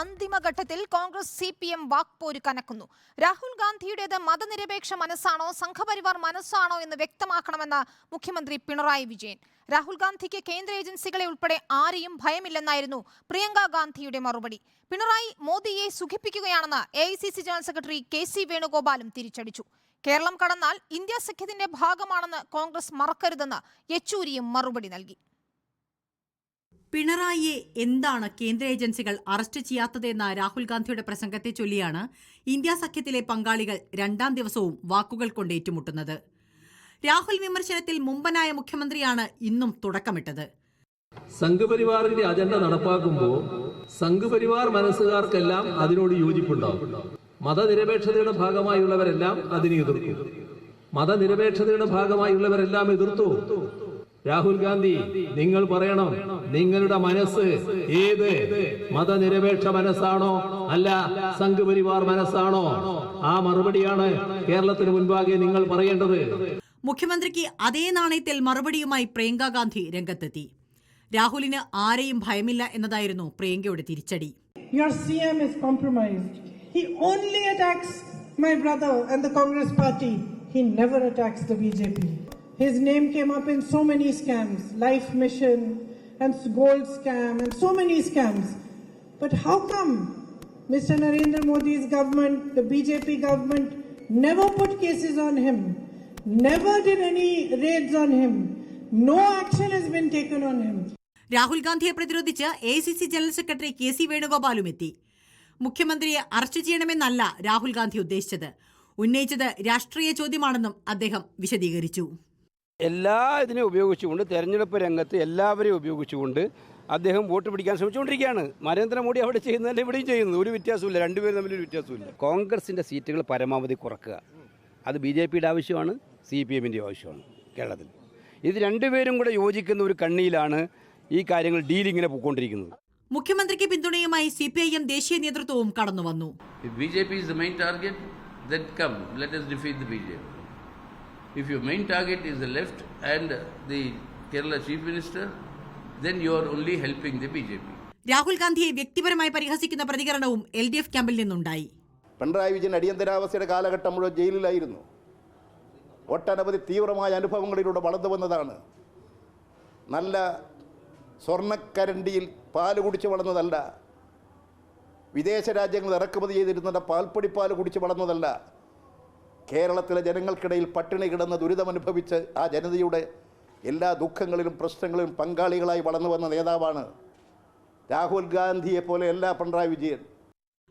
അന്തിമഘട്ടത്തിൽ Congress CPM വാക്പോര് കനക്കുന്നു. Rahul ഗാന്ധിയുടേത് മതനിരപേക്ഷ മനസ്സാണോ സംഘപരിവാർ മനസ്സാണോ എന്ന് വ്യക്തമാക്കണമെന്ന് മുഖ്യമന്ത്രി പിണറായി വിജയൻ. രാഹുൽ ഗാന്ധിക്ക് കേന്ദ്ര ഏജൻസികളെ ഉൾപ്പെടെ ആരെയും ഭയമില്ലെന്നായിരുന്നു പ്രിയങ്ക ഗാന്ധിയുടെ മറുപടി. പിണറായി മോദിയെ സുഖിപ്പിക്കുകയാണെന്ന് AICC ജനറൽ സെക്രട്ടറി KC വേണുഗോപാലും തിരിച്ചടിച്ചു. കേരളം കടന്നാൽ ഇന്ത്യ സഖ്യത്തിന്റെ ഭാഗമാണെന്ന് കോൺഗ്രസ് മറക്കരുതെന്ന് യെച്ചൂരിയും മറുപടി നൽകി. പിണറായിയെ എന്താണ് കേന്ദ്ര ഏജൻസികൾ അറസ്റ്റ് ചെയ്യാത്തതെന്ന രാഹുൽ ഗാന്ധിയുടെ പ്രസംഗത്തെ ചൊല്ലിയാണ് ഇന്ത്യ സഖ്യത്തിലെ പങ്കാളികൾ രണ്ടാം ദിവസവും വാക്കുകൾ കൊണ്ട് ഏറ്റുമുട്ടുന്നത്. രാഹുൽ വിമർശനത്തിൽ മുമ്പനായ മുഖ്യമന്ത്രിയാണ് ഇന്നും തുടക്കമിട്ടത്. സംഘപരിവാറിന്റെ അജണ്ട നടപ്പാക്കുമ്പോൾ സംഘപരിവാർ മനസ്സുകാർക്കെല്ലാം അതിനോട് യോജിപ്പുണ്ടാവും. മതനിരപേക്ഷതയുടെ ഭാഗമായുള്ളവരെല്ലാം അതിനെ എതിർക്കും. മതനിരപേക്ഷതയുടെ ഭാഗമായുള്ളവരെല്ലാം എതിർത്തു. രാഹുൽ ഗാന്ധി, നിങ്ങൾ പറയണം, നിങ്ങളുടെ മനസ്സ് ഏത് മതനിരപേക്ഷ മനസ്സാണോ അല്ല സംഘപരിവാർ മനസ്സാണോ? ആ മറുപടിയാണ് കേരളത്തിന് മുൻപാകെ നിങ്ങൾ പറയേണ്ടത്. മുഖ്യമന്ത്രിക്ക് അതേ നാണയത്തിൽ മറുപടിയുമായി പ്രിയങ്ക ഗാന്ധി രംഗത്തെത്തി. രാഹുലിന് ആരെയും ഭയമില്ല എന്നതായിരുന്നു പ്രിയങ്കയുടെ തിരിച്ചടി. Your CM is compromised. He only attacks my brother and the Congress party. He never attacks the BJP. His name came up in so many scams, Life Mission and Gold Scam and so many scams. But how come Mr. Narendra Modi's government, the BJP government, never put cases on him, never did any raids on him, no action has been taken on him? Rahul ഗാന്ധിയെ പ്രതിരോധിച്ച് AICC general secretary KC വേണുഗോപാലും എത്തി. മുഖ്യമന്ത്രിയെ arrest ചെയ്യണമെന്നല്ല Rahul Gandhi ഉദ്ദേശിച്ചത്, ഉന്നയിച്ചത് രാഷ്ട്രീയ ചോദ്യമാണെന്നും അദ്ദേഹം വിശദീകരിച്ചു. എല്ലാ ഇതിനെ ഉപയോഗിച്ചുകൊണ്ട് തെരഞ്ഞെടുപ്പ് രംഗത്ത് എല്ലാവരെയും ഉപയോഗിച്ചുകൊണ്ട് അദ്ദേഹം വോട്ട് പിടിക്കാൻ ശ്രമിച്ചുകൊണ്ടിരിക്കുകയാണ്. നരേന്ദ്രമോദി അവിടെ ചെയ്യുന്നതല്ല ഇവിടെയും ചെയ്യുന്നത്. ഒരു വ്യത്യാസമില്ല, രണ്ടുപേരും തമ്മിലൊരു വ്യത്യാസമില്ല. കോൺഗ്രസിൻ്റെ സീറ്റുകൾ പരമാവധി കുറക്കുക, അത് BJPയുടെ ആവശ്യമാണ്, CPMൻ്റെ ആവശ്യമാണ് കേരളത്തിൽ. ഇത് രണ്ടുപേരും കൂടെ യോജിക്കുന്ന ഒരു കണ്ണിയിലാണ് ഈ കാര്യങ്ങൾ ഡീലിങ്ങിനെ പോയിക്കൊണ്ടിരിക്കുന്നത്. മുഖ്യമന്ത്രിക്ക് പിന്തുണയുമായി CPIM ദേശീയ നേതൃത്വവും കടന്നു വന്നു. BJP is the main target, then come, let us defeat the BJP. If your main target is the left and the Kerala Chief Minister, then you are only helping the BJP. Rahul ഗാന്ധിയെ വ്യക്തിപരമായി പരിഹസിക്കുന്ന പ്രതികരണവും LDF ക്യാമ്പിൽ നിന്നുണ്ടായി. പിണറായി വിജയൻ അടിയന്തരാവസ്ഥയുടെ കാലഘട്ടം മുഴുവൻ ജയിലിലായിരുന്നു. ഒട്ടനവധി തീവ്രമായ അനുഭവങ്ങളിലൂടെ വളർന്നു വന്നതാണ്. നല്ല സ്വർണ്ണക്കരണ്ടിയിൽ പാല് കുടിച്ച് വളർന്നതല്ല, വിദേശ രാജ്യങ്ങൾ ഇറക്കുമതി ചെയ്തിരുന്ന പാൽപ്പൊടിപ്പാൽ കുടിച്ച് വളർന്നതല്ല. കേരളത്തിലെ ജനങ്ങൾക്കിടയിൽ പട്ടിണി കിടന്ന് ദുരിതമനുഭവിച്ച് ആ ജനതയുടെ എല്ലാ ദുഃഖങ്ങളിലും പ്രശ്നങ്ങളിലും പങ്കാളികളായി വളർന്നു വന്ന നേതാവാണ് രാഹുൽ ഗാന്ധിയെ പോലെ എല്ലാ പിണറായി വിജയൻ.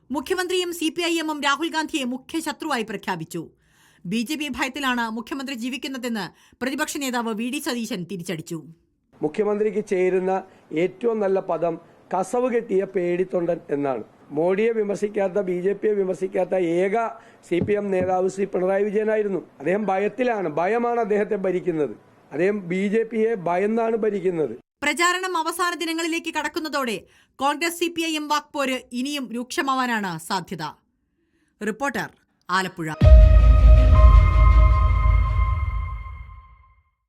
മുഖ്യമന്ത്രിയും CPIMും രാഹുൽ ഗാന്ധിയെ മുഖ്യ ശത്രുവായി പ്രഖ്യാപിച്ചു. BJP ഭയത്തിലാണ് മുഖ്യമന്ത്രി ജീവിക്കുന്നതെന്ന് പ്രതിപക്ഷ നേതാവ് VD സതീശൻ തിരിച്ചടിച്ചു. മുഖ്യമന്ത്രിക്ക് ചേരുന്ന ഏറ്റവും നല്ല പദം കസവ് കെട്ടിയ പേടിത്തൊണ്ടൻ എന്നാണ്. മോഡിയെ വിമർശിക്കാത്ത, BJPയെ വിമർശിക്കാത്ത ഏക CPM നേതാവ് ശ്രീ പിണറായി വിജയനായിരുന്നു. അദ്ദേഹം ഭയത്തിലാണ്, ഭയമാണ് അദ്ദേഹത്തെ ഭരിക്കുന്നത്. അദ്ദേഹം BJPയെ ഭയന്നാണ് ഭരിക്കുന്നത്. പ്രചാരണം അവസാന ദിനങ്ങളിലേക്ക് കടക്കുന്നതോടെ കോൺഗ്രസ് CPIM വാക്പോര് ഇനിയും രൂക്ഷമാവാനാണ് സാധ്യത. റിപ്പോർട്ടർ, ആലപ്പുഴ.